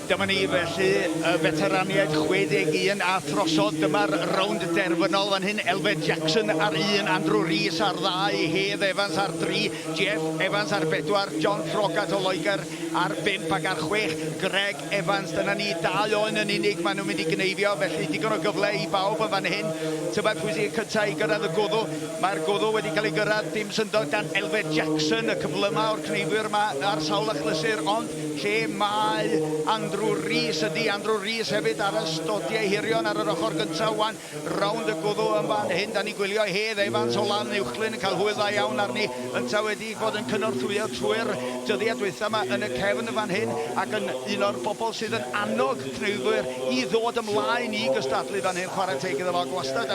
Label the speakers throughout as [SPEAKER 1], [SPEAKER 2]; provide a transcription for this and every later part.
[SPEAKER 1] Dyma ni felly y veteraniaid 61 a throsod. Dyma'r rownd derfynol fan hyn. Elfed Jackson ar 1, Andrew Rees ar 2, Hedd Evans ar 3, Jeff Evans ar 4, John Frogat o Loegr ar 5 ac ar 6, Greg Evans. Dyna ni 2 oen yn unig maen nhw'n mynd i gneifio, felly digon o gyfle i bawb yn fan hyn. Tyma pwy sy'n cyntaf i gyrraedd y gwddw. Mae'r gwddw wedi cael ei gyrraedd dim syndod dan Elfed Jackson, y cyflyma o'r cneifwyr yma ar sawl achlysur, ond lle mae Andrew Rees ydi. Andrew Rees hefyd ar ystodiau hirion ar yr ochr gyntaf wan. Rownd y gwddw yn fan hyn. Da ni gwylio Hedd Evans o lan uwchlyn yn cael hwyl dda iawn arni. Ynta wedi bod yn cynorthwyo trwy'r dyddiad dwytha yma yn y cefn y fan hyn, ac yn un o'r bobl sydd yn annog cneifwyr i ddod ymlaen i gystadlu fan hyn. Chwarae teg iddo fo, gwastad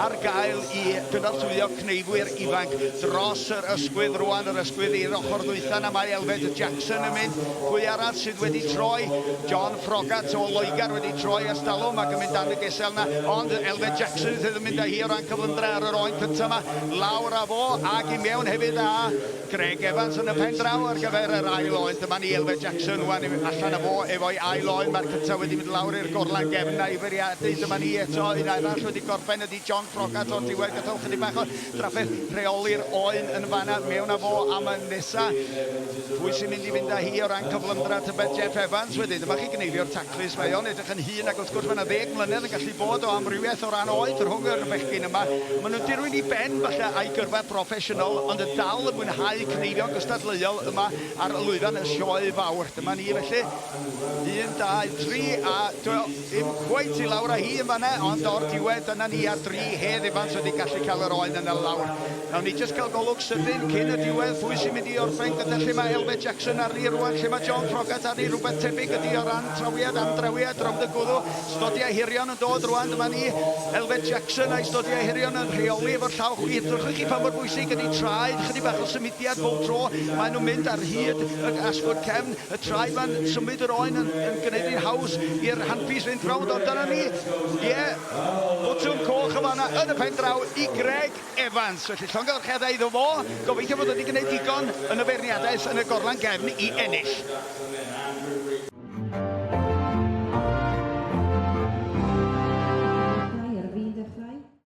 [SPEAKER 1] ar gael i gynorthwyo cneifwyr ifanc dros yr ysgwydd rwan. Yr ysgwydd i'r ochr ddwytha na mae Elfed Jackson yn mynd. Pwy arall sydd wedi troi? John Frogat o Loegr wedi troi ers talwm ac yn mynd ar y gesel na, ond Elfed Jackson sydd yn mynd â hi o ran cyflymdra ar yr oen cyntaf yma. Lawr â fo ac i mewn hefyd â Greg Evans yn y pen draw ar gyfer yr ail oen. Dyma ni Elfed Jackson wan allan â fo efo'i ail oen. Mae'r cyntaf wedi mynd lawr i'r gorlan gefn a i feriadu. Dyma ni eto un arall wedi gorffen ydi John Frogat o'r diwedd. Gadael chydig bach o trafferth rheoli'r oen yn fanna. Mewn â fo am y nesa. Pwy sy'n mynd i fynd â hi o ran cyflymdra Tybed Jeff Evans wedyn. Dyma chi gneifio'r taclus mae o'n edrych yn hun, ac wrth gwrs mae 'na 10 mlynedd yn gallu bod o amrywiaeth o ran oed rhwng yr bechgyn yma. Maen nhw'n dirwyn i ben falle a'i gyrfa proffesiynol, ond y dal yn mwynhau cneifio gystadleuol yma ar lwyfan y sioe fawr. Dyma ni felly 1, 2, 3 a ddim cweit i lawr â hi yn fanna, ond o'r diwedd dyna ni ar 3. Hedd Evans wedi gallu cael yr oen yn y lawr. Nawn ni jyst cael golwg sydyn cyn y diwedd pwy sy'n mynd i orffen gyda lle mae Elfed Jackson ar ni rwan, lle mae John Frogat ar ni. Rhywbeth tebyg ydi o ran trawiad am drawiad rownd y gwddw. Stodiau hirion yn dod rwan. Dyma ni Elfed Jackson a'i stodiau hirion yn rheoli efo'r llaw chwith. Drwch chi pan mor bwysig ydi traed, chydig bach o symudiad bob tro. Maen nhw'n mynd ar hyd y asgwrn cefn. Y traed ma'n symud yr oen yn gwneud i'n haws i'r handpys fynd rownd. Ond dyna ni, bwtwm coch y fanna yn y pen draw i Greg Evans. Felly llongyfarcheddau iddo fo. Gobeithio bod wedi gwneud digon yn y feirniadaeth yn y gorlan gefn i ennill.